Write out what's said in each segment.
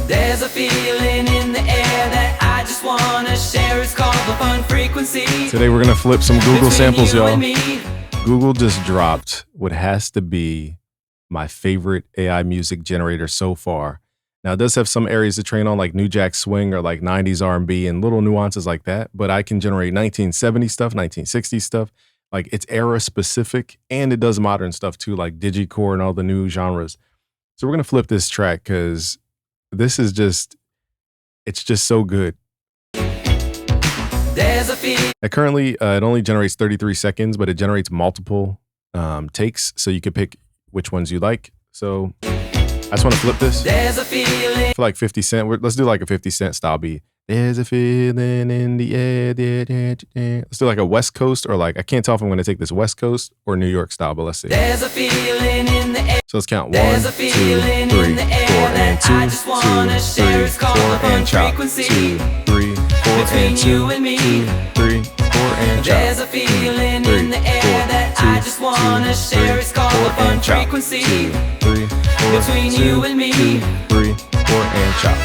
There's a feeling in the air that I just wanna share. It's called the fun frequency. Today we're gonna flip some Google samples, y'all. Google just dropped what has to be my favorite AI music generator so far. Now it does have some areas to train on, like New Jack Swing or like 90s R&B and little nuances like that, but I can generate 1970 stuff, 1960 stuff. Like it's era specific, and it does modern stuff too, like digicore and all the new genres. So we're gonna flip this track because this is just, it's just so good. Currently, it only generates 33 seconds, but it generates multiple takes, so you could pick which ones you like. So I just want to flip this for like 50 Cent. Let's do like a 50 Cent style beat. There's a feeling in the air. Let's do like a West Coast, or like, I can't tell if I'm going to take this West Coast or New York style, but let's see. There's a feeling in the air. So let's count 1, 2, 3, 4, and 2, 2, 3, 4, and chop. 2, 3, 4, and 2, 2, 3, 4, and chop. There's a feeling in the air that I just wanna share. It's called the fun frequency. 2, 3, 4, between you and me. 2, 3, 4, and chop.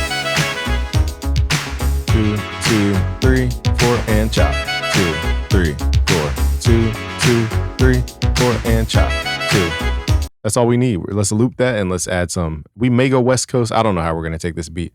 2, 2, 3, 4, and chop. 2, 3, 4, 2, 2, 3, 4, and chop. 2. That's all we need. Let's loop that and let's add some. We may go West Coast. I don't know how we're gonna take this beat,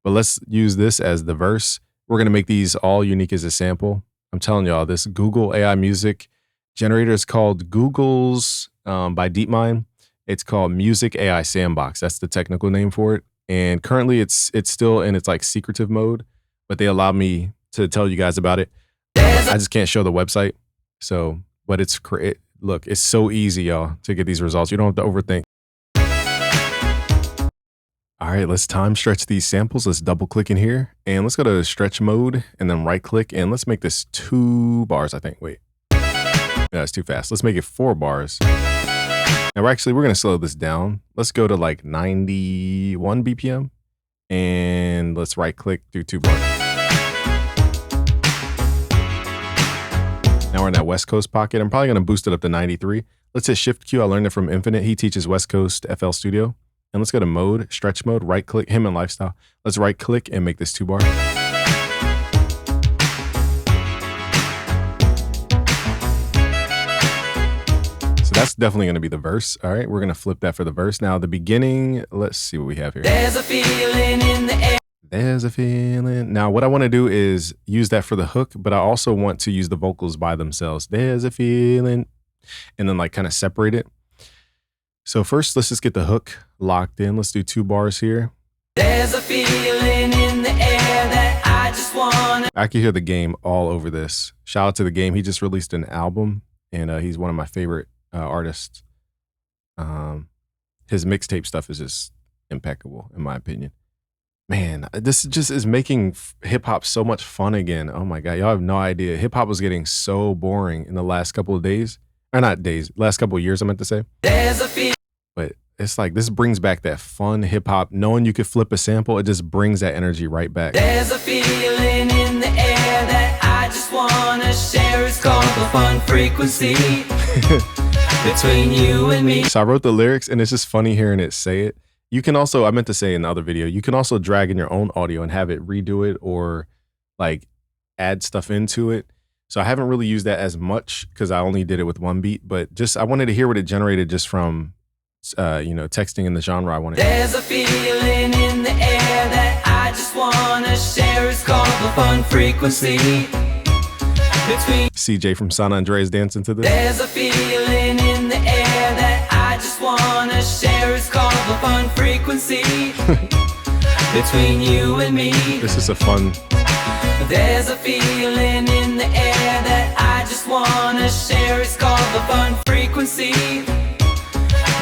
but let's use this as the verse. We're gonna make these all unique as a sample. I'm telling y'all, this Google AI music generator is called Google's by DeepMind. It's called Music AI Sandbox. That's the technical name for it. And currently it's still in its like secretive mode, but they allowed me to tell you guys about it. I just can't show the website. So, but it's look, it's so easy, y'all, to get these results. You don't have to overthink. All right, let's time stretch these samples. Let's double click in here and let's go to stretch mode and then right click and let's make this 2 bars, I think. Wait, yeah, it's too fast. Let's make it 4 bars. Now we're gonna slow this down. Let's go to like 91 BPM and let's right click, do 2 bars. Now we're in that West Coast pocket. I'm probably gonna boost it up to 93. Let's hit Shift Q. I learned it from Infinite. He teaches West Coast FL Studio. And let's go to mode, stretch mode, right click, him and lifestyle. Let's right click and make this 2 bar. So that's definitely gonna be the verse. All right, we're gonna flip that for the verse. Now the beginning, let's see what we have here. There's a feeling in the air. There's a feeling. Now what I wanna do is use that for the hook, but I also want to use the vocals by themselves. There's a feeling, and then like kind of separate it. So first, let's just get the hook locked in. Let's do 2 bars here. There's a feeling in the air that I just wanna. I can hear the Game all over this. Shout out to the Game. He just released an album, and he's one of my favorite artists. His mixtape stuff is just impeccable, in my opinion. Man, this just is making hip hop so much fun again. Oh my God, y'all have no idea. Hip hop was getting so boring in the last couple of days. Or not days, last couple of years, I meant to say. But it's like, this brings back that fun hip hop. Knowing you could flip a sample, it just brings that energy right back. There's a feeling in the air that I just wanna share. It's called the fun frequency between you and me. So I wrote the lyrics and it's just funny hearing it say it. You can also, I meant to say in the other video, you can also drag in your own audio and have it redo it or like add stuff into it. So I haven't really used that as much because I only did it with 1 beat, but just I wanted to hear what it generated just from, you know, texting in the genre I wanted. There's a feeling in the air that I just wanna share. It's called the fun frequency. CJ from San Andreas dancing to this. There's a feeling in the air that I just wanna share. It's called the fun frequency between you and me. This is a fun. There's a feeling in the air that I just wanna share. It's called the fun frequency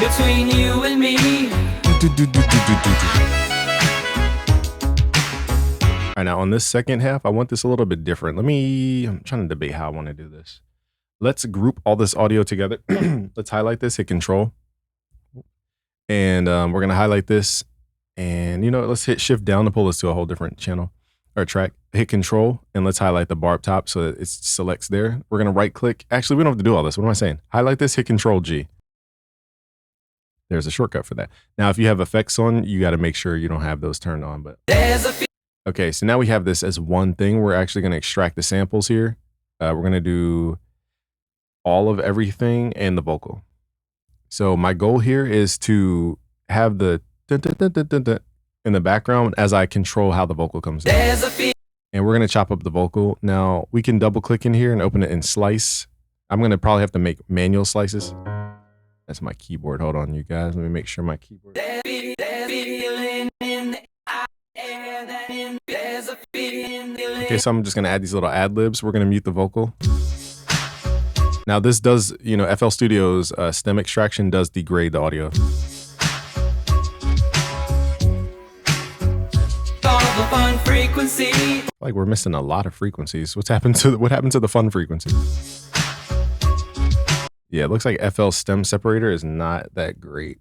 between you and me. All right, now on this second half, I want this a little bit different. I'm trying to debate how I want to do this. Let's group all this audio together. Let's highlight this, hit Control. And we're gonna highlight this. And you know, let's hit Shift down to pull this to a whole different channel. Or track, hit Control, and let's highlight the bar up top so that it selects there. We're gonna right click. Actually, we don't have to do all this. What am I saying? Highlight this, hit Control G. there's a shortcut for that. Now, if you have effects on, you got to make sure you don't have those turned on. But okay, so now we have this as one thing. We're actually going to extract the samples here. We're going to do all of everything and the vocal. So my goal here is to have the dun, dun, dun, dun, dun, dun in the background as I control how the vocal comes in. And we're going to chop up the vocal. Now we can double click in here and open it in slice. I'm going to probably have to make manual slices. That's my keyboard. Hold on, you guys. Let me make sure my keyboard. Okay, so I'm just going to add these little ad libs. We're going to mute the vocal. Now this does, you know, FL Studio's stem extraction does degrade the audio. Fun frequency. Like we're missing a lot of frequencies. What happened to the fun frequency? Yeah, it looks like FL stem separator is not that great.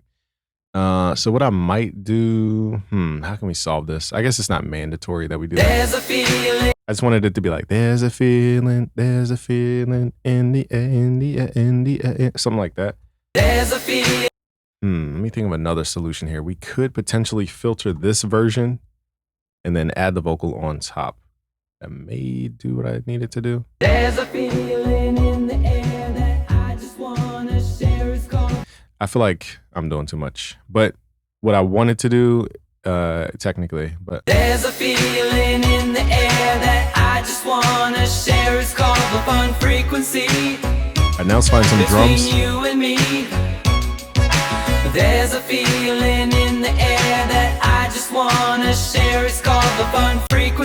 So what I might do, how can we solve this? I guess it's not mandatory that we do that. There's a feeling. I just wanted it to be like, there's a feeling in the air, something like that. There's a feeling. Let me think of another solution here. We could potentially filter this version and then add the vocal on top. That may do what I needed to do. There's a feeling in the air that I just wanna share. It's called. I feel like I'm doing too much, but what I wanted to do, technically, but There's a feeling in the air that I just wanna share. It's called the fun frequency. now let's find some drums. Between you and me, there's a feeling in the air that I just wanna share. It's called the fun frequency.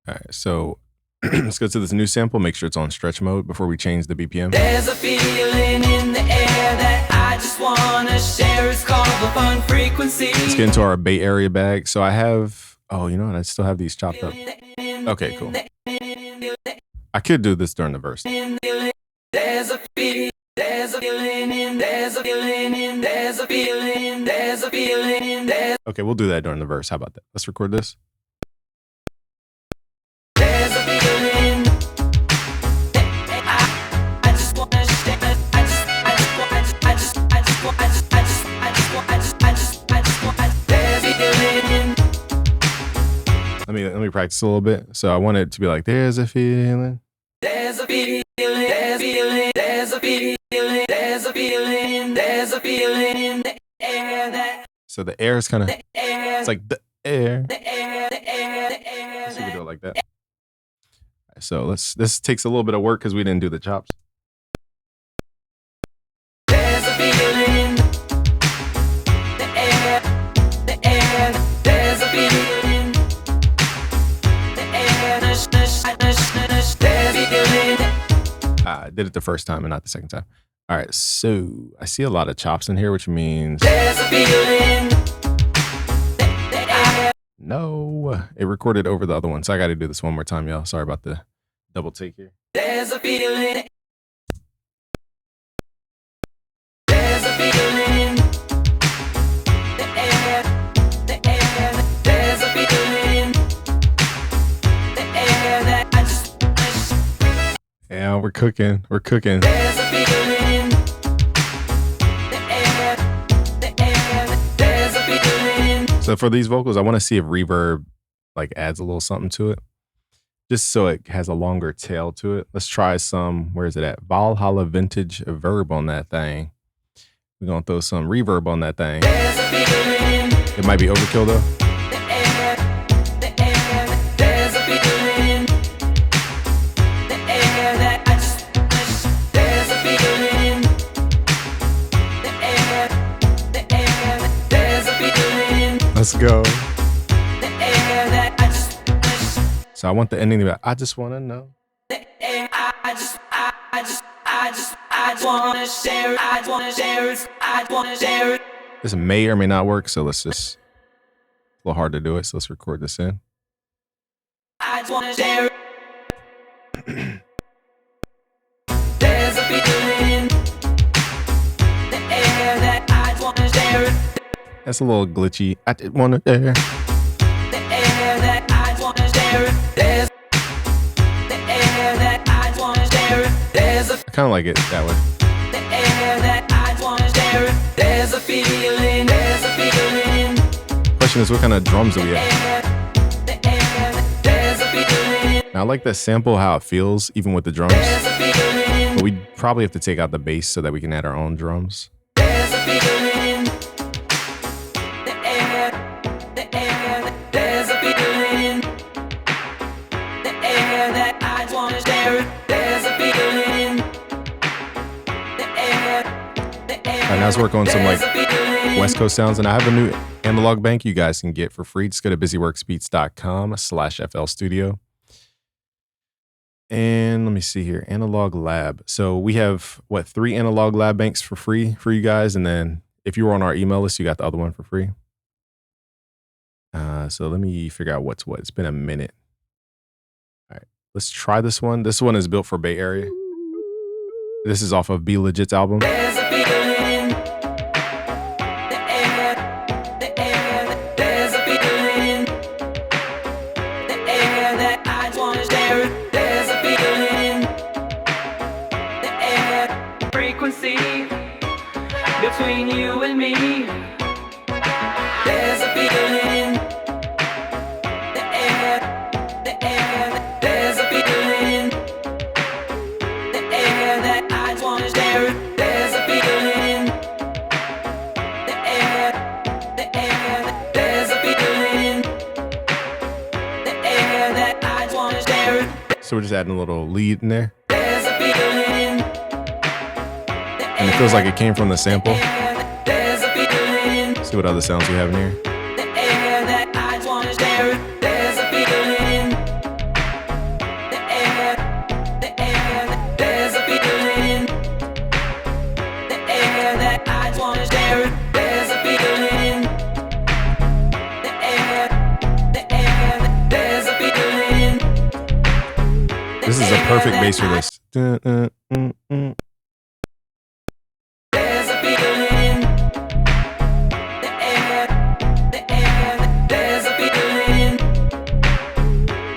All right, so let's go to this new sample. Make sure it's on stretch mode before we change the BPM. There's a feeling in the air that I just wanna share. It's called the fun frequency. Let's get into our Bay Area bag. So I have, oh, you know what? I still have these chopped up. Okay, cool. I could do this during the verse. There's a feeling, there's a feeling, there's a feeling, there's a feeling, there's a feeling, there's Okay, we'll do that during the verse. How about that? Let's record this. a feeling. I just wanna share. There's a feeling. Let me practice a little bit. So I want it to be like, there's a feeling. There's a feeling, there's a feeling, there's a feeling, there's a feeling, there's a feeling in the air that So the air is kind of, it's like the air. the air, the air, the air. So we can do it like that. All right, so this takes a little bit of work because we didn't do the chops. There's a feeling, the air, there's a feeling, the air, there's a feeling. I did it the first time and not the second time. All right, so I see a lot of chops in here, which means There's a feeling, the air. no, it recorded over the other one. So I got to do this one more time, y'all. Sorry about the double take here. There's a feeling. There's a feeling. The air, the air. There's a feeling. The air that I just. Yeah, we're cooking. We're cooking. There's a feeling. The air, the air. There's a feeling. So for these vocals, I want to see if reverb like adds a little something to it, just so it has a longer tail to it. Let's try some. Where is it at? Valhalla Vintage Verb on that thing. We're gonna throw some reverb on that thing. There's a feeling. It might be overkill though. The air, the air. There's a feeling. The air that I just. There's a feeling. The air, the air. There's a feeling. Let's go. The air that I just. So I want the ending to be like, I just want to know. The air I just wanna share it. I just wanna share it. I just wanna share it. This may or may not work, so let's just, a little hard to do it, so let's record this in. I just wanna share it. There's a feeling. The air that I just wanna share it. That's a little glitchy. I did want to dare. The air that I just wanna share it. There's the air that I just wanna share it. There's a I kind of like it that way. the air that I just wanna share it. There's a feeling, there's a feeling. Question is, what kind of drums do we have? There's a feeling. Now, I like the sample, how it feels, even with the drums. There's a feeling. But we probably have to take out the bass so that we can add our own drums. There's a feeling. The air, there's a feeling. The air that I just wanna share. There's a feeling. The air, All right, now let's work on some like West Coast sounds. And I have a new analog bank you guys can get for free. Just go to busyworksbeats.com/FL Studio. And let me see here, Analog Lab. So we have, 3 Analog Lab banks for free for you guys. And then if you were on our email list, you got the other one for free. So let me figure out what's what. It's been a minute. All right, let's try this one. This one is built for Bay Area. This is off of Be Legit's album. there's a feeling. The air, there's a feeling. The air that I just wanna share. There's a feeling. The air, frequency between you and me. There's a feeling. The air, there's a feeling. The air that I just wanna share. There's a feeling. The air, there's a feeling. The air that I just wanna share. So we're just adding a little lead in there. There's a feeling. And it feels like it came from the sample. There's a feeling. See what other sounds we have in here. The air that I just wanna share. There's a feeling. The air, there's a feeling. The air that I just wanna share. There's a feeling. The air, there's a feeling. This is a perfect bass for this. There's a feeling. The air, there's a feeling.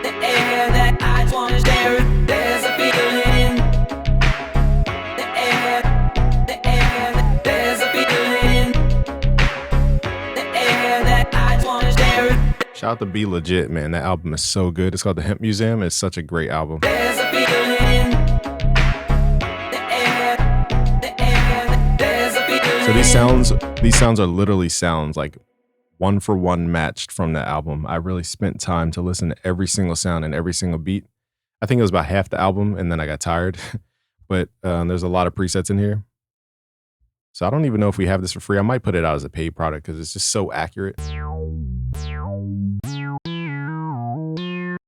The air that I just wanna share. There's a feeling. The air, there's a feeling. The air that I just wanna share. Shout out to Be Legit, man. That album is so good. It's called The Hemp Museum. It's such a great album. There's a feeling. The air, there's a feeling. So these sounds are literally sounds like one for one matched from the album. I really spent time to listen to every single sound and every single beat. I think it was about half the album and then I got tired. But there's a lot of presets in here. So I don't even know if we have this for free. I might put it out as a paid product because it's just so accurate.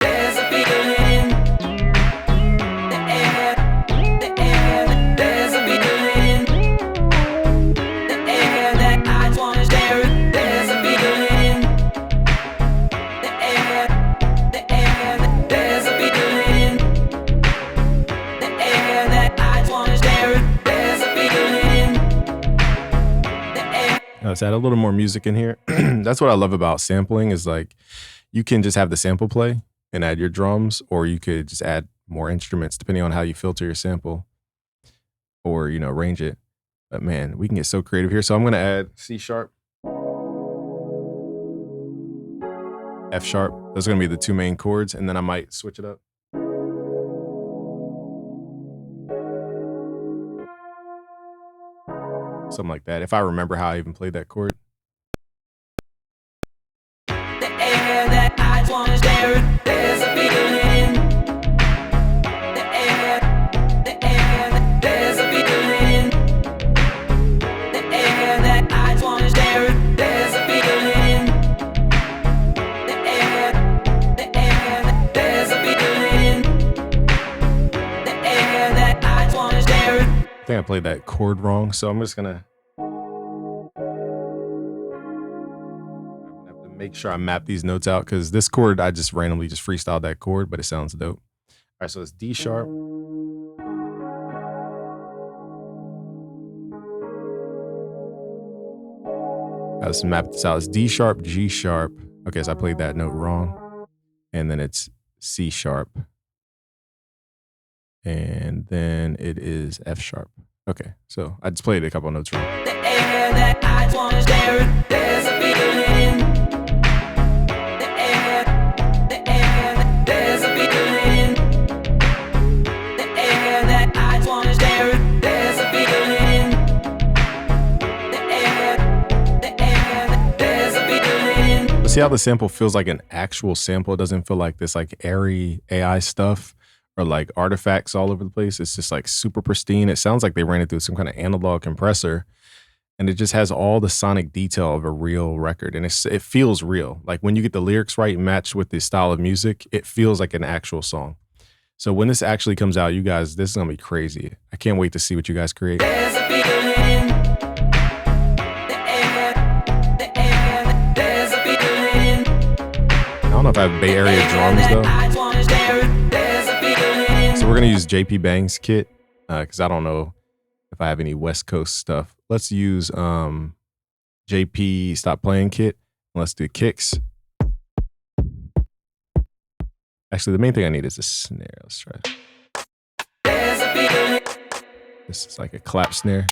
There's a feeling. The air, there's a feeling. The air that I just wanna share. There's a feeling. The air, there's a feeling. The air that I just wanna share. There's a feeling. The air. Let's add a little more music in here. That's what I love about sampling is like you can just have the sample play and add your drums, or you could just add more instruments depending on how you filter your sample or, arrange it. But man, we can get so creative here. So I'm going to add C sharp, F sharp. Those are going to be the 2 main chords. And then I might switch it up. Something like that. If I remember how I even played that chord. The air that I just wanna share. There's a feeling. The air, there's a feeling. The air that I just wanna share. There's a feeling. The air, there's a feeling. The air that I just wanna share. I think I played that chord wrong. So I'm just going to make sure I map these notes out because this chord, I just randomly just freestyled that chord, but it sounds dope. All right, so it's D sharp. Let's map this out. It's D sharp, G sharp. Okay, so I played that note wrong. And then it's C sharp. And then it is F sharp. Okay, so I just played a couple notes wrong. The air that I just wanna share it. There's a feeling. The air, there's a feeling. The air that I just wanna share it. There's a feeling. The air, there's a feeling. But see how the sample feels like an actual sample? It doesn't feel like this like airy AI stuff or like artifacts all over the place. It's just like super pristine. It sounds like they ran it through some kind of analog compressor, and it just has all the sonic detail of a real record, and it feels real. Like when you get the lyrics right matched with the style of music, it feels like an actual song. So when this actually comes out, you guys, this is gonna be crazy. I can't wait to see what you guys create. There's a feeling. The air, there's a feeling. I don't know if I have Bay Area drums though. I just wanna share it. There's a feeling. So we're gonna use JP Bang's kit because I don't know if I have any West Coast stuff. Let's use JP Stop Playing kit. And let's do kicks. Actually, the main thing I need is a snare. Let's try it. There's a feeling. This is like a clap snare.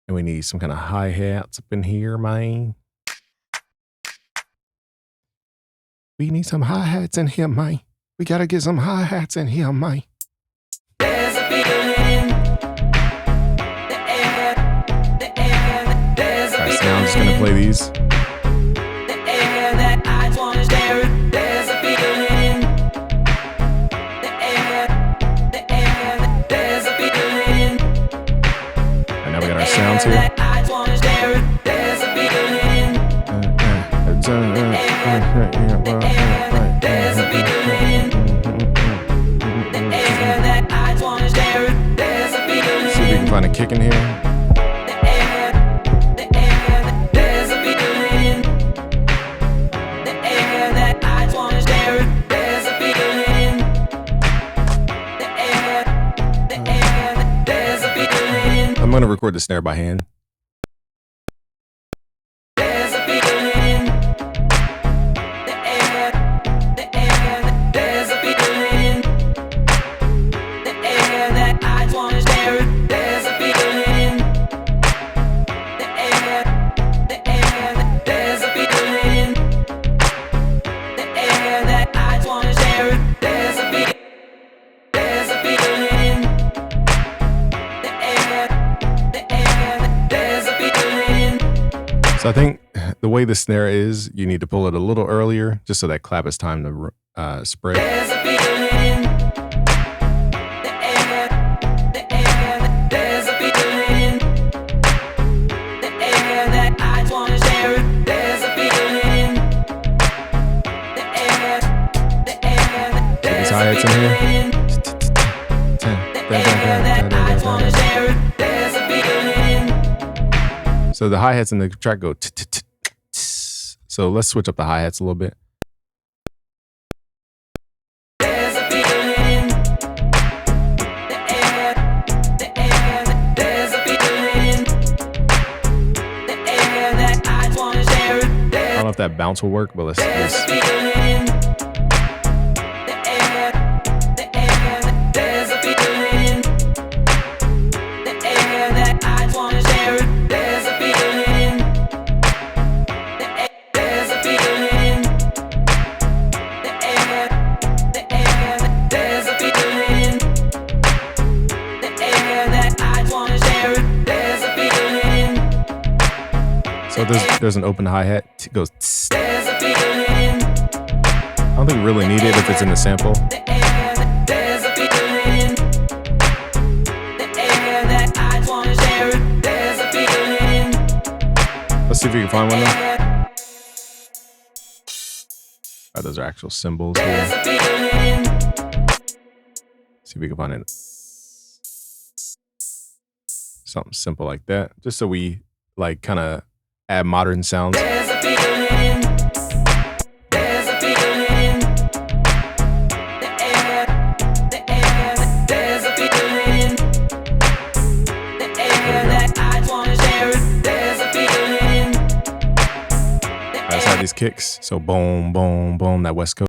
And we need some kind of hi-hats up in here, man. We need some hi-hats in here, man. We gotta get some hi-hats in here, man. There's a feeling. The air, there's a All right, feeling. so now I'm just gonna play these. The air that I just wanna share it. There's a feeling. The air, there's a feeling. And now we got our sounds here. That I just wanna share it. There's a feeling. There's a feeling. The air that I just wanna share it. There's a feeling. See if we can find a kick in here. The air, there's a feeling. The air that I just wanna share it. There's a feeling. The air, there's a feeling. I'm gonna record the snare by hand. There's a feeling. The air, there's a feeling. The air that I just wanna share it. There's a feeling. The air, there's a feeling. The air that I just wanna share it. There's a feeling. There's a feeling. The air, there's a feeling. So I think the way the snare is, you need to pull it a little earlier just so that clap is time to spread. There's a feeling. The air, there's a feeling. The air that I just wanna share it. There's a feeling. The air, These there's a hi-hats in here. feeling. The air that I just wanna share it. There's a feeling. So the hi-hats in the track go t-t-t-t. So let's switch up the hi-hats a little bit. There's a feeling. The air, there's a feeling. The air that I just wanna share it. I don't know if that bounce will work, but let's There's a feeling. The air, there's a feeling. The air that I just wanna share it. There's a feeling. There's a feeling. The air, there's a feeling. The air that I just wanna share it. There's a feeling. So there's an open hi-hat. It goes tss. There's a feeling. I don't think we really need it if it's in the sample. The air, there's a feeling. The air that I just wanna share it. There's a feeling. Let's see if we can find one though. All right, those are actual symbols There's here. a feeling. See if we can find it. Something simple like that. Just so we like kind of add modern sounds. There's a feeling. There's a feeling. The air, there's a feeling. The air that I just wanna share it. There's a feeling. I just had these kicks. So boom, boom, boom, that West Coast.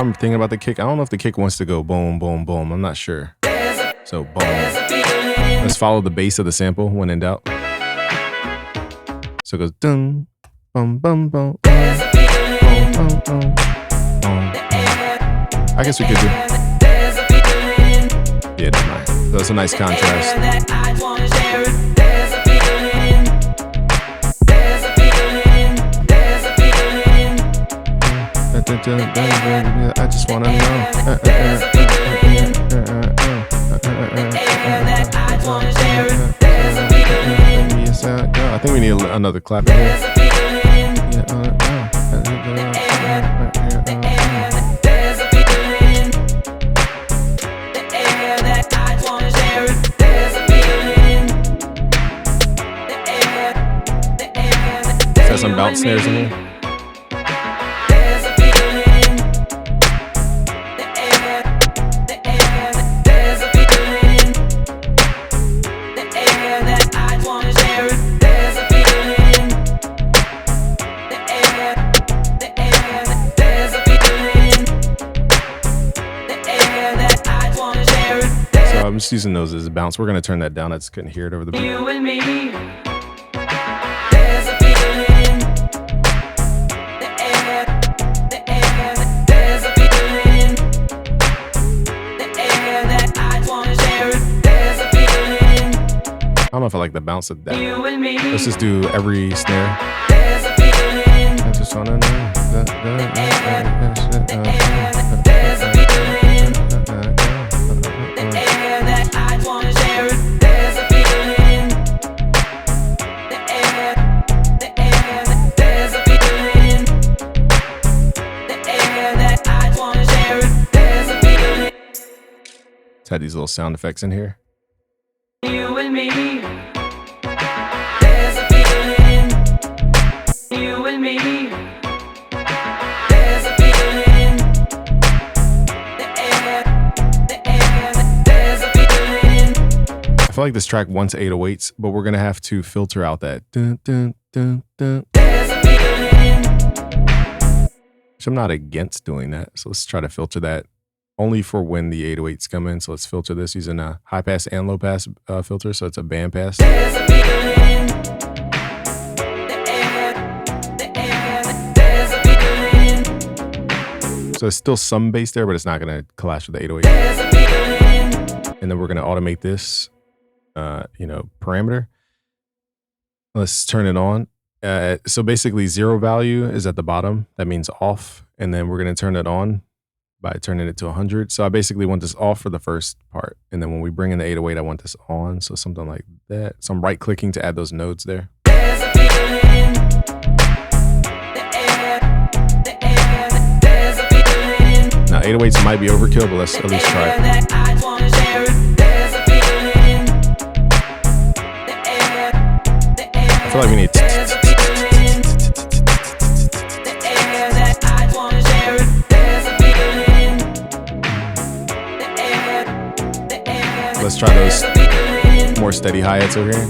I'm thinking about the kick. I don't know if the kick wants to go boom, boom, boom. I'm not sure. So boom. Let's follow the bass of the sample when in doubt. So it goes dun, bum, bum, bum, bum, bum, bum, bum. I guess we could do. Yeah, never mind. So it's a nice contrast. I just wanna know. I think we need another clap in here. Got some bounce snares in here. I'm just using those as a bounce. We're gonna turn that down. I just couldn't hear it over the beat. You and me. There's a feeling. The air, there's a feeling. The air that I wanna share. There's a feeling. I don't know if I like the bounce of that. You and me. Let's just do every snare. There's a feeling. I just wanna know. There's a feeling. Let's add these little sound effects in here. You and me. There's a feeling. You and me. There's a feeling. The air, there's a feeling. I feel like this track wants 808s, but we're gonna have to filter out that dun, dun, dun, dun. There's a feeling. Which I'm not against doing that. So let's try to filter that only for when the 808s come in. So let's filter this using a high pass and low pass filter. So it's a band pass. There's a feeling. There's a feeling. So it's still some bass there, but it's not gonna clash with the 808. There's a feeling. And then we're gonna automate this, parameter. Let's turn it on. So basically 0 value is at the bottom. That means off. And then we're gonna turn it on by turning it to 100. So I basically want this off for the first part. And then when we bring in the 808, I want this on. So something like that. So I'm right clicking to add those nodes there. There's a feeling. There's a feeling. Now 808s might be overkill, but let's at least try it. That I wanna share. There's a feeling. I feel like we need Let's try those more steady hi-hats over here.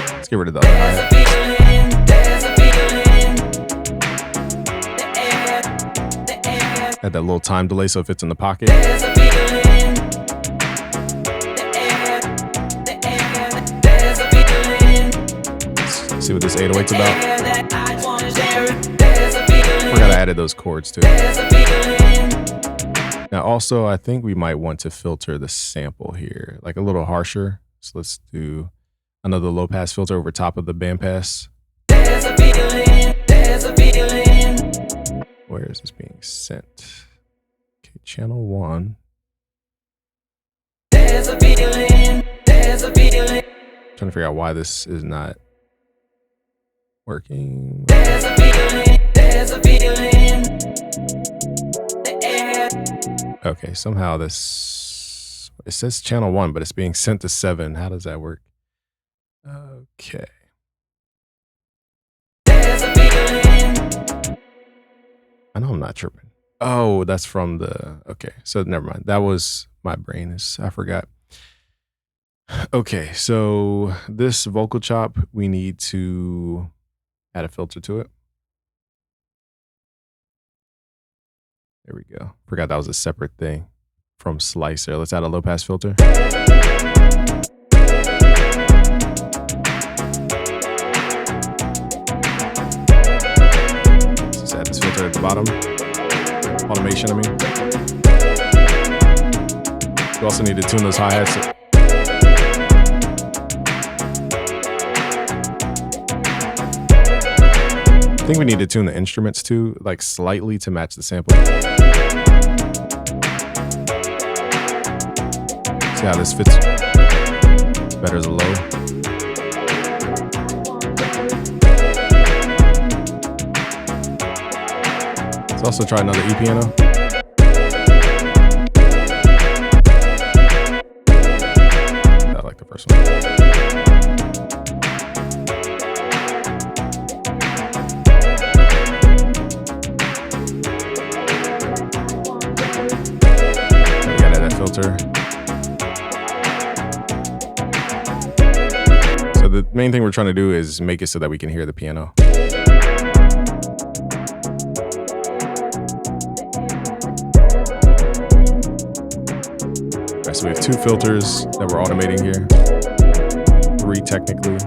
Let's get rid of the other hi-hat. Add that little time delay so it fits in the pocket. See what this 808's about. Forgot I added those chords too. Now also, I think we might want to filter the sample here, like a little harsher. So let's do another low pass filter over top of the band pass. Where is this being sent? Okay, channel 1. There's a feeling. Trying to figure out why this is not working. There's a feeling. Okay, somehow this, it says channel 1, but it's being sent to 7. How does that work? Okay. I know I'm not tripping. Oh, that's from the, okay. So never mind. That was my brain. I forgot. Okay, so this vocal chop, we need to add a filter to it. There we go. Forgot that was a separate thing from Slicer. Let's add a low pass filter. Let's add this filter at the bottom. Automation, I mean. We also need to tune those hi-hats. I think we need to tune the instruments too, like slightly to match the sample. See how this fits better as a low. Let's also try another E piano. I like the first one. We gotta add that filter. So the main thing we're trying to do is make it so that we can hear the piano. All right, so we have 2 filters that we're automating here. 3 technically.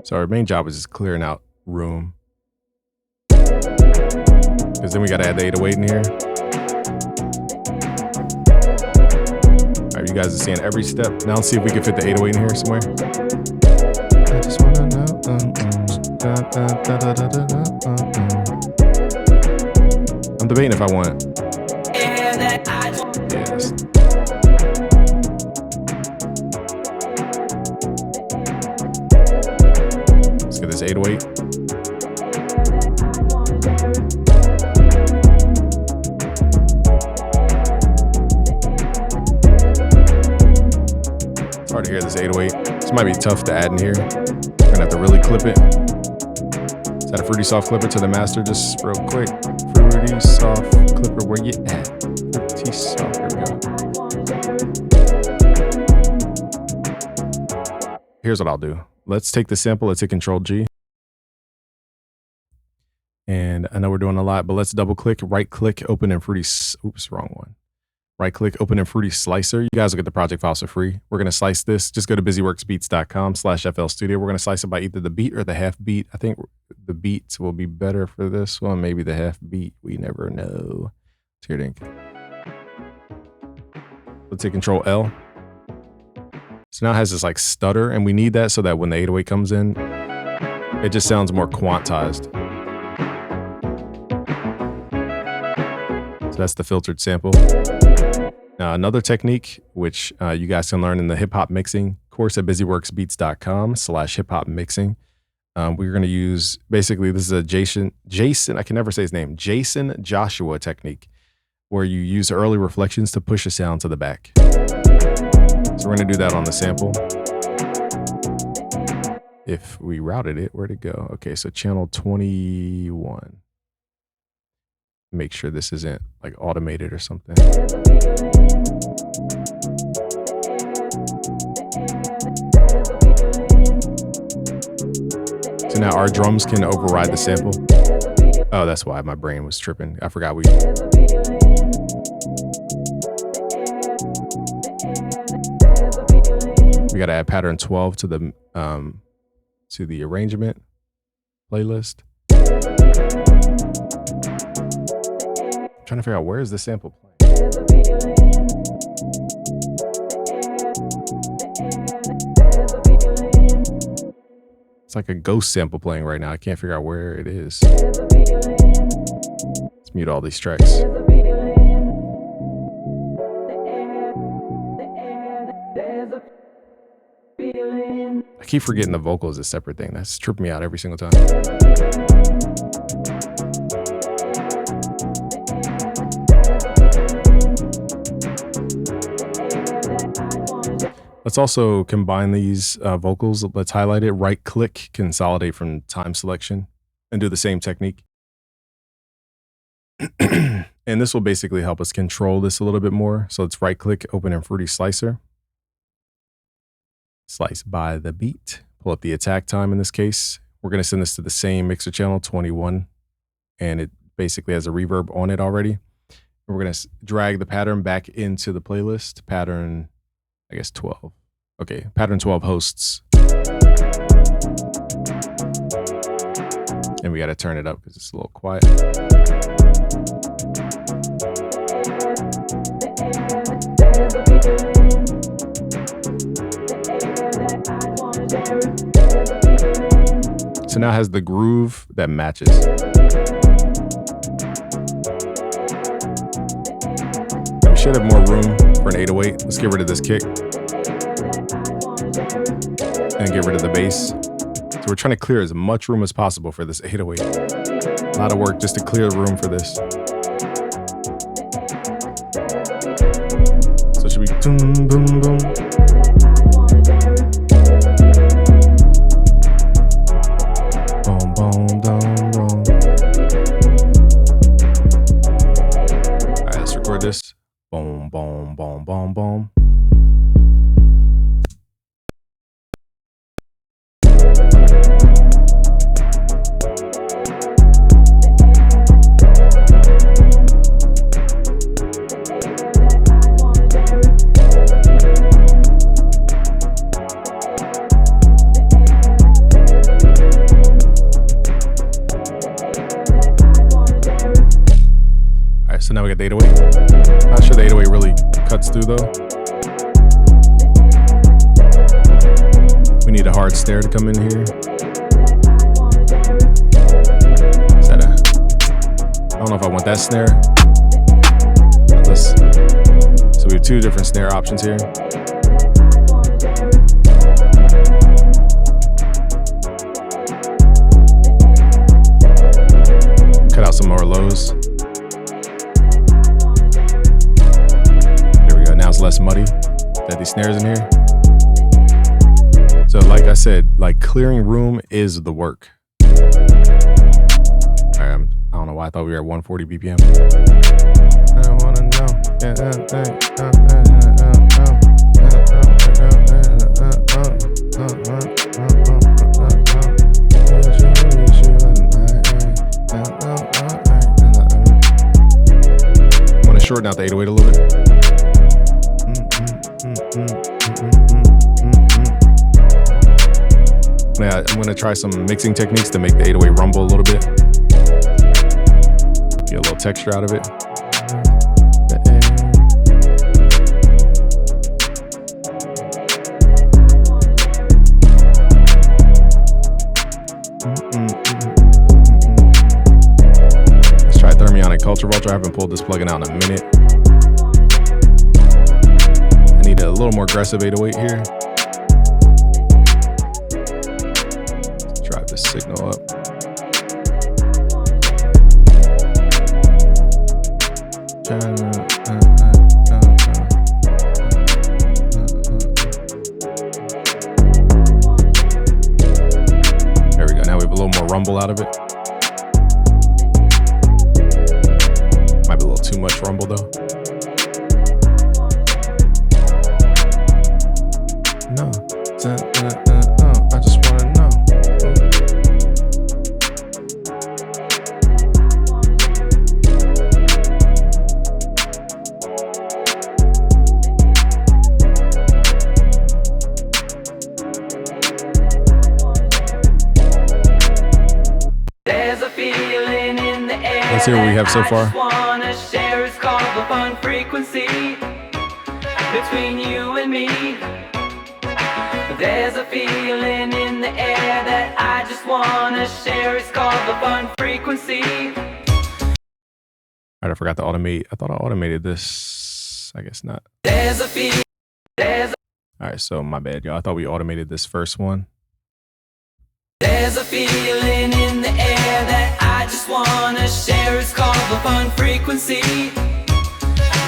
So our main job is just clearing out room. Because then we gotta add the 808 in here. All right, you guys are seeing every step. Now let's see if we can fit the 808 in here somewhere. I just wanna know. I'm debating if I want. Yes. Let's get this 808. It's hard to hear this 808. This might be tough to add in here. We're gonna have to really clip it. Let's add a Fruity Soft clipper to the master just real quick. Fruity Soft clipper, where you at? Fruity Soft, here we go. Here's what I'll do. Let's take the sample, let's hit Control G. And I know we're doing a lot, but let's double click, right click, open in Fruity, oops, wrong one. Right click, open in Fruity Slicer. You guys will get the project files for free. We're gonna slice this. Just go to busyworksbeats.com/FL Studio. We're gonna slice it by either the beat or the half beat. I think the beats will be better for this one. Maybe the half beat, we never know. Here it is. Let's hit Control L. So now it has this like stutter, and we need that so that when the 808 comes in, it just sounds more quantized. So that's the filtered sample. Now another technique, which you guys can learn in the hip hop mixing course at busyworksbeats.com/hip hop mixing. We're going to use, basically, this is a Jason, I can never say his name, Jason Joshua technique, where you use early reflections to push a sound to the back. So we're going to do that on the sample. If we routed it, where'd it go? Okay, so channel 21. Make sure this isn't like automated or something. So now our drums can override the sample. Oh, that's why my brain was tripping. I forgot we gotta add pattern 12 to the arrangement playlist. I'm trying to figure out where is the sample playing. It's like a ghost sample playing right now. I can't figure out where it is. Let's mute all these tracks. I keep forgetting the vocal is a separate thing. That's tripping me out every single time. Let's also combine these vocals. Let's highlight it, right click, consolidate from time selection, and do the same technique. And this will basically help us control this a little bit more. So let's right click, open in Fruity Slicer. Slice by the beat. Pull up the attack time in this case. We're going to send this to the same mixer channel, 21. And it basically has a reverb on it already. And we're going to drag the pattern back into the playlist. Pattern, I guess 12. Okay, pattern 12 hosts. And we got to turn it up because it's a little quiet. So now it has the groove that matches. We should have more room for an 808. Let's get rid of this kick. And get rid of the bass. So we're trying to clear as much room as possible for this 808. A lot of work just to clear the room for this. So it should be boom, boom, boom. Boom, boom, boom, boom. All right, let's record this. Boom, boom, boom, boom, boom. So now we got the 808. Not sure the 808 really cuts through though. We need a hard snare to come in here. Is that I don't know if I want that snare. So we have two different snare options here. Cut out some more lows. Less muddy. Got these snares in here. So like I said, like clearing room is the work. All right, I don't know why I thought we were at 140 BPM. I don't wanna know. I want to shorten out the 808 a little bit. Yeah, I'm gonna try some mixing techniques to make the 808 rumble a little bit. Get a little texture out of it. Let's try Thermionic Culture Vulture. I haven't pulled this plugin out in a minute. I need a little more aggressive 808 here. Drive the signal up. There we go. Now we have a little more rumble out of it. Might be a little too much rumble though. No. I just want to know. There's a feeling in the air. Let's hear what we have so far. I just wanna share. It's called the fun frequency between you and me. There's a feeling in the air that I just wanna share. It's called the fun frequency. All right, I forgot to automate. I thought I automated this. I guess not. There's a feeling. All right, so my bad, y'all. I thought we automated this first one. There's a feeling in the air that I just wanna share. It's called the fun frequency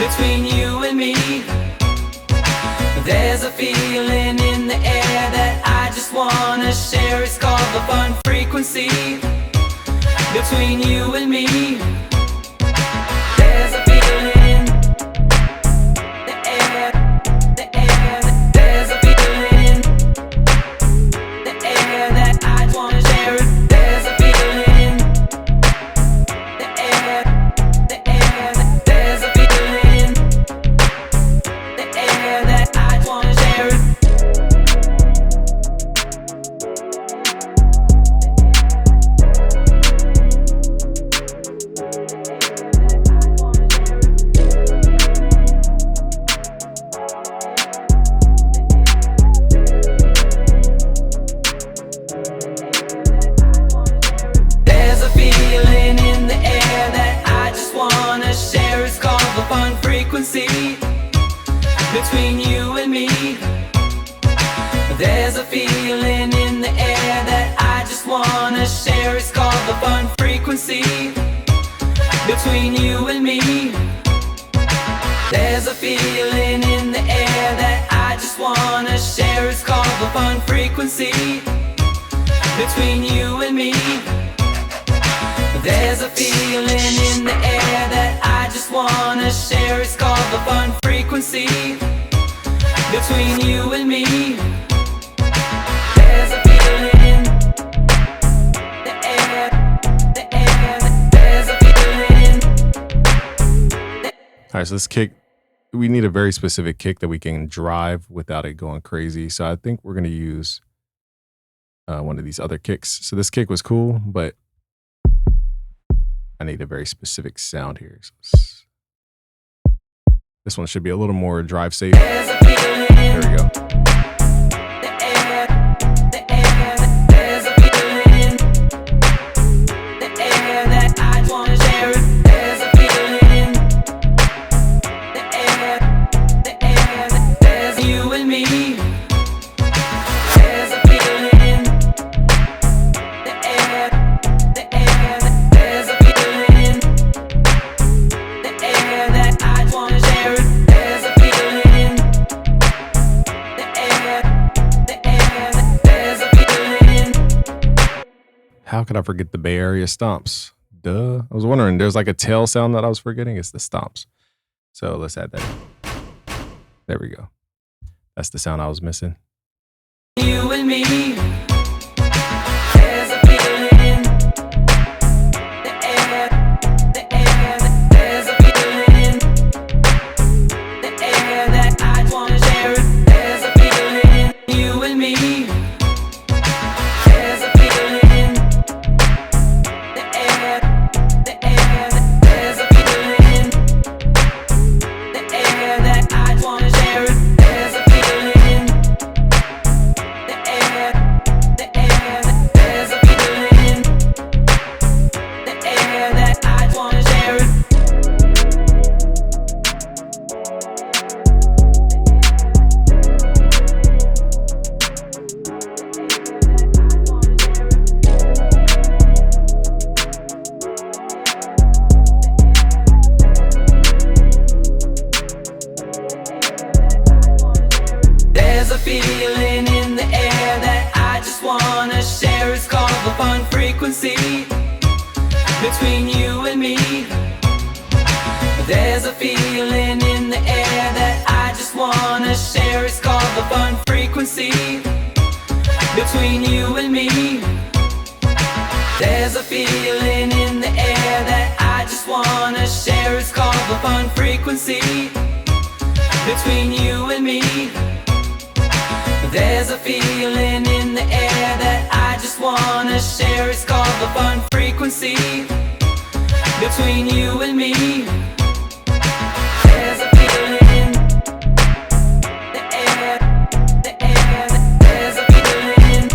between you and me. There's a feeling in the air that I just wanna share. It's called the fun frequency between you and me. There's frequency between you and me. There's a feeling in the air that I just wanna share. It's called the fun frequency between you and me. There's a feeling in the air that I just wanna share. It's called the fun frequency between you and me. There's a feeling in the air that I just wanna share. It's called the fun frequency between you and me. There's a feeling in the air, the air. There's a feeling in All right, so this kick, we need a very specific kick that we can drive without it going crazy. So I think we're going to use one of these other kicks. So this kick was cool, but I need a very specific sound here. So this one should be a little more drive safe. There we go. How could I forget the Bay Area stomps? Duh. I was wondering, there's like a tail sound that I was forgetting. It's the stomps. So let's add that in. There we go. That's the sound I was missing. You and me. There's a feeling in the air, the air. There's a feeling in the air that I wanna share. There's a feeling in you and me. There's a feeling in the air, the air. There's a feeling in the air that I wanna share. There's a feeling in the air, the air. There's a feeling in the air that I wanna share. There's a feeling in the air that I just wanna share. It's called the fun frequency between you and me. There's a feeling in the air that I just wanna share. It's called the fun frequency between you and me. There's a feeling in the air that I just wanna share. It's called the fun frequency between you and me. There's a feeling in the air that I just wanna share. It's called the fun frequency between you and me. There's a feeling in the air, the air. There's a feeling in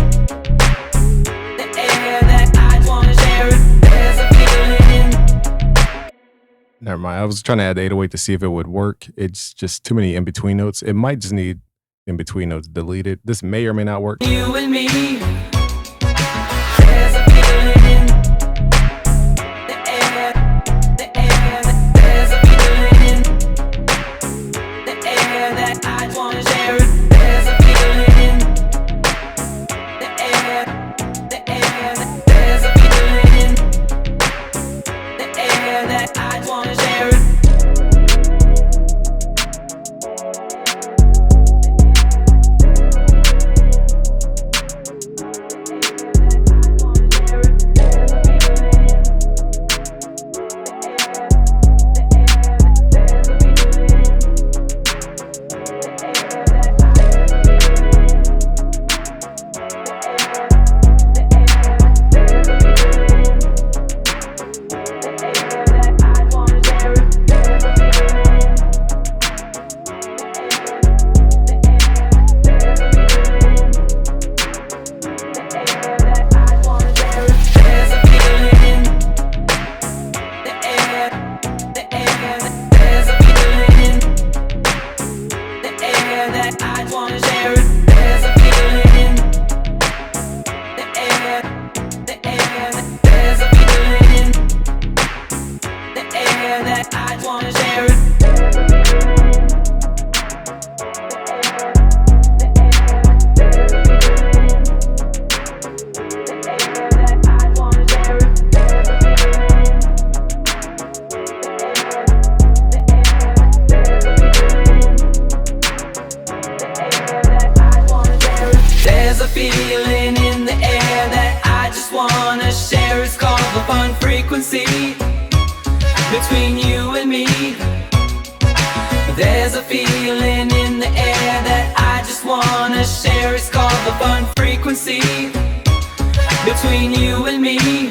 the air that I wanna share. There's a feeling in. Never mind. I was trying to add the 808 to see if it would work. It's just too many in-between notes. It might just need in-between notes deleted. This may or may not work. You and me. There's a feeling in the air, the air. There's a feeling in the air that I wanna share. There's a feeling in the air, the air. There's a feeling in the air that I wanna share. called the fun frequency between you and me. There's a feeling in the air that I just wanna share. It's called the fun frequency between you and me.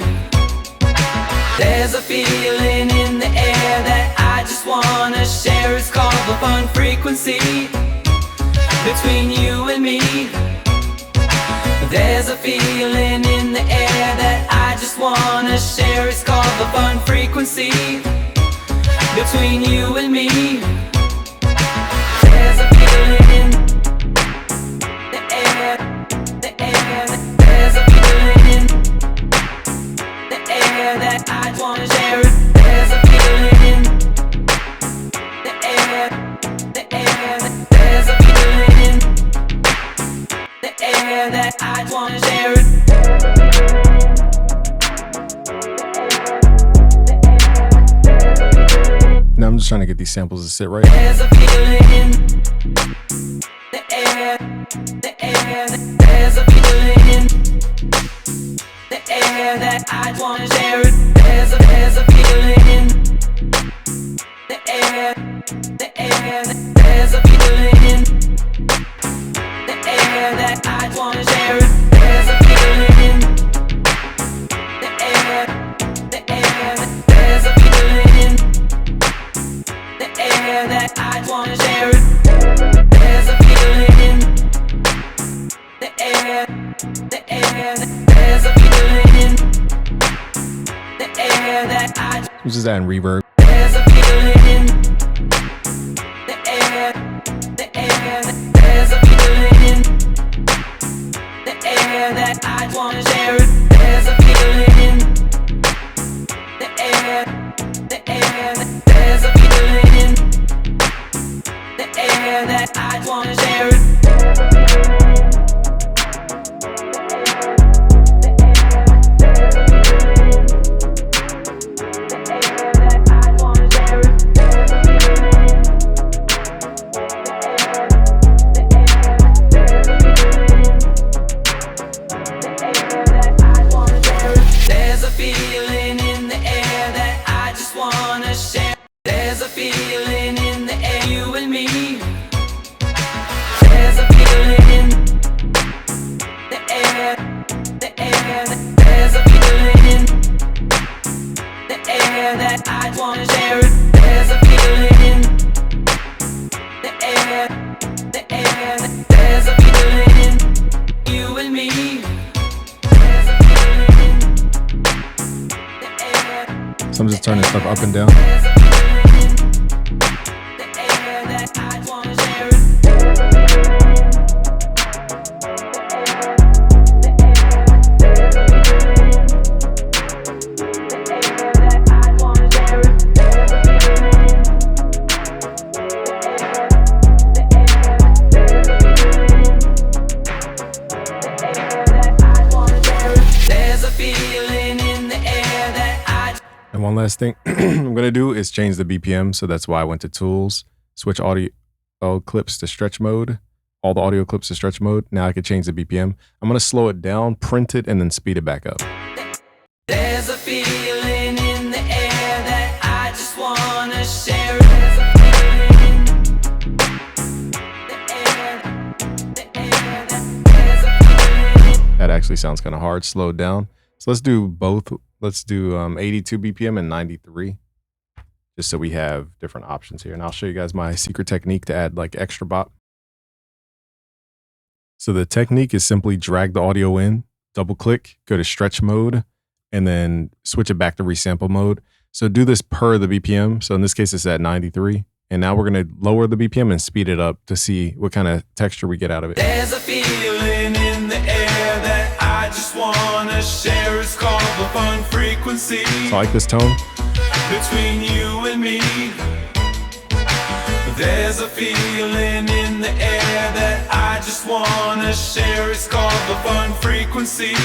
There's a feeling in the air that I just wanna share. It's called the fun frequency between you and me. There's a feeling in the air that I just wanna share. It's called the fun frequency between you and me. There's a feeling in the air, the air. There's a feeling in the air that I just wanna share. There's a feeling in the air, the air. There's a feeling in the air that I just wanna share it. Now I'm just trying to get these samples to sit right. There's a feeling in the air, the air. There's a feeling in the air that I just wanna share it. There's a feeling in the air, the air. There's a feeling in the air that I just wanna share it. There's a feeling in the air, the air. There's a feeling in the air that I just wanna share it. There's a feeling in the air, the air. There's a feeling in the air that I just I'm just adding reverb. There's a feeling in the air, the air. There's a feeling in the air that I just wanna share it. There's a feeling in the air, the air. There's a feeling in the air that I just wanna share it. There's a feeling in the air that I just wanna share. There's a feeling in the air, you and me. There's a feeling in the air, the air. There's a feeling in the air that I just wanna share it. There's a feeling in the air, the air. There's a feeling in you and me. There's a feeling in the air. So I'm just turning stuff up and down. There's a feeling in the air that I just wanna share it. There's a feeling in the air that I And one last thing I'm gonna do is change the BPM. So that's why I went to tools, switch audio clips to stretch mode, all the audio clips to stretch mode. Now I can change the BPM. I'm gonna slow it down, print it, and then speed it back up. There's a feeling in the air that I just wanna share. There's a feeling in the air, the air. There's a feeling. That actually sounds kind of hard, slowed down. So let's do both. Let's do 82 BPM and 93, just so we have different options here. And I'll show you guys my secret technique to add like extra bop. So the technique is simply drag the audio in, double click, go to stretch mode, and then switch it back to resample mode. So do this per the BPM. So in this case, it's at 93. And now we're going to lower the BPM and speed it up to see what kind of texture we get out of it. There's a feeling in the air that I just wanna share. It's called the fun frequency So I like this tone. between you and me. There's a feeling in the air that I just wanna share. It's called the fun frequency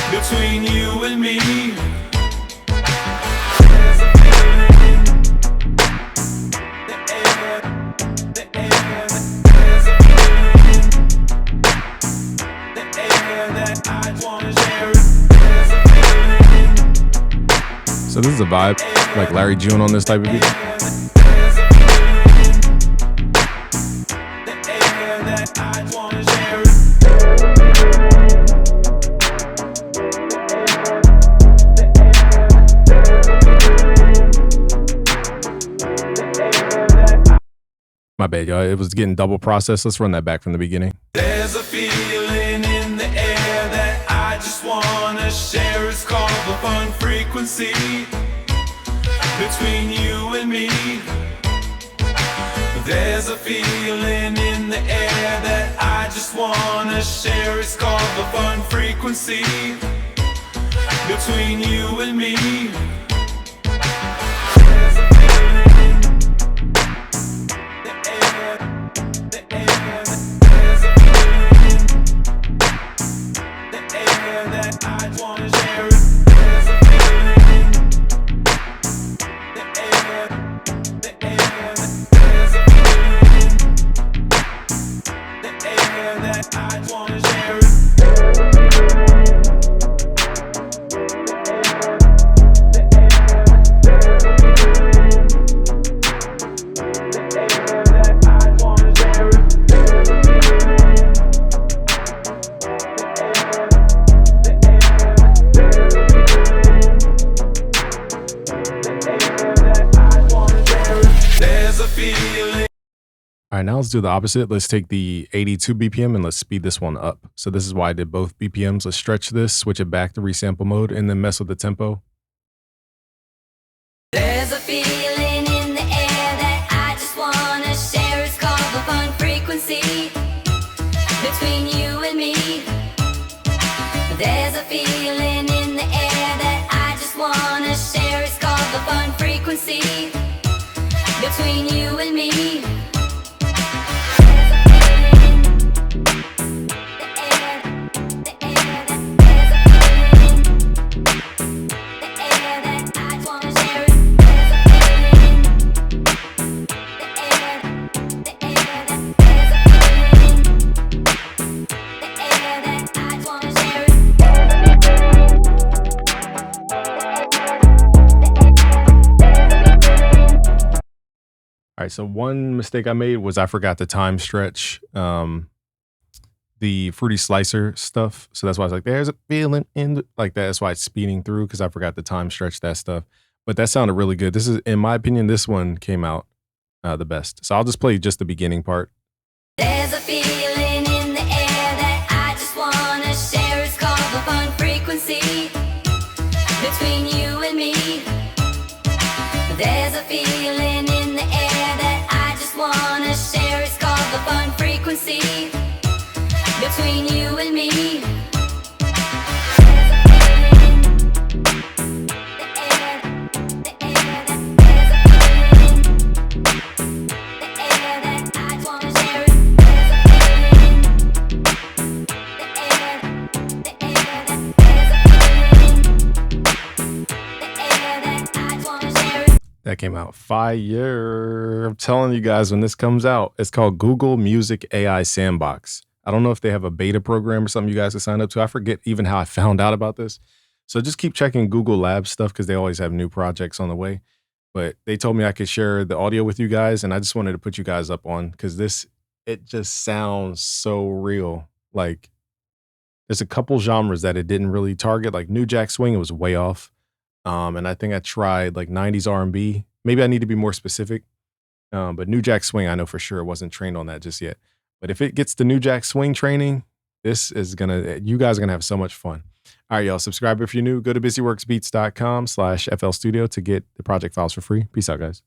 between you and me. There's a feeling in the air, the air. There's a feeling in the air that I just wanna share. There's a feeling So this is a vibe, like Larry June on this type of beat. My bad, y'all. It was getting double processed. Let's run that back from the beginning. There's a feeling in the air that I just wanna share. It's called the fun frequency between you and me. There's a feeling in the air that I just wanna share. It's called the fun frequency between you and me. There's a feeling in the air, the air. There's a feeling in the air that I wanna share. There's a feeling in the air, the air. There's a feeling in the air that I wanna share. All right, now let's do the opposite. Let's take the 82 BPM and let's speed this one up. So this is why I did both BPMs. Let's stretch this, switch it back to resample mode, and then mess with the tempo. There's a feeling in the air that I just wanna share. It's called the fun frequency between you and me. There's a feeling in the air that I just wanna share. It's called the fun frequency between you and me. All right, so one mistake I made was I forgot the time stretch the Fruity Slicer stuff. So that's why I was like, there's a feeling in like that. That's why it's speeding through, because I forgot the time stretch that stuff. But that sounded really good. This is, in my opinion, this one came out the best. So I'll just play just the beginning part. There's a feeling in the air that I just wanna share. It's called the fun frequency between you and me. There's a feeling in the air that I just wanna share. It's called the fun frequency between you and me. That came out fire. I'm telling you guys, when this comes out, it's called Google Music AI Sandbox. I don't know if they have a beta program or something you guys can sign up to. I forget even how I found out about this. So just keep checking Google Labs stuff, because they always have new projects on the way. But they told me I could share the audio with you guys, and I just wanted to put you guys up on, because this, it just sounds so real. Like, there's a couple genres that it didn't really target, like New Jack Swing, it was way off. And I think I tried like 90s R&B. Maybe I need to be more specific. But New Jack Swing, I know for sure it wasn't trained on that just yet. But if it gets the New Jack Swing training, this is you guys are gonna have so much fun. All right, y'all, subscribe if you're new. Go to busyworksbeats.com/FL Studio to get the project files for free. Peace out, guys.